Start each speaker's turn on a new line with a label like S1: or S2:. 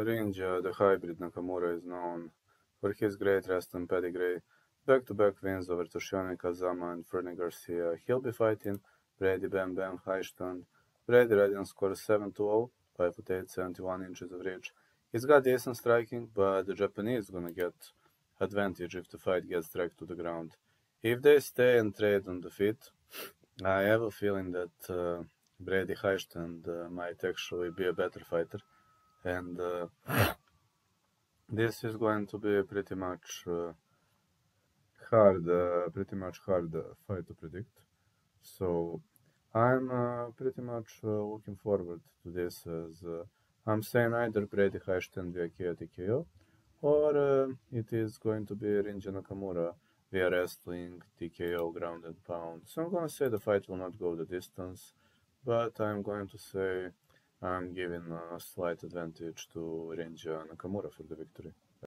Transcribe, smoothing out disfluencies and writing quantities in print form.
S1: Rinja, the hybrid Nakamura, is known for his great wrestling pedigree. Back-to-back wins over Toshiomi Kazama and Fernie Garcia. He'll be fighting Brady Bam Bam Heistand. Brady Radian scores 7-0, 5'8", 71 inches of reach. He's got decent striking, but the Japanese gonna get advantage if the fight gets dragged to the ground. If they stay and trade on the feet, I have a feeling that Brady Heistand might actually be a better fighter, and this is going to be pretty much hard fight to predict. So I'm pretty much looking forward to this, as I'm saying either Brady Heistand via TKO, or it is going to be Rinja Nakamura via wrestling, TKO, ground and pound. So I'm going to say the fight will not go the distance, but I'm going to say I'm giving a slight advantage to Rinja Nakamura for the victory.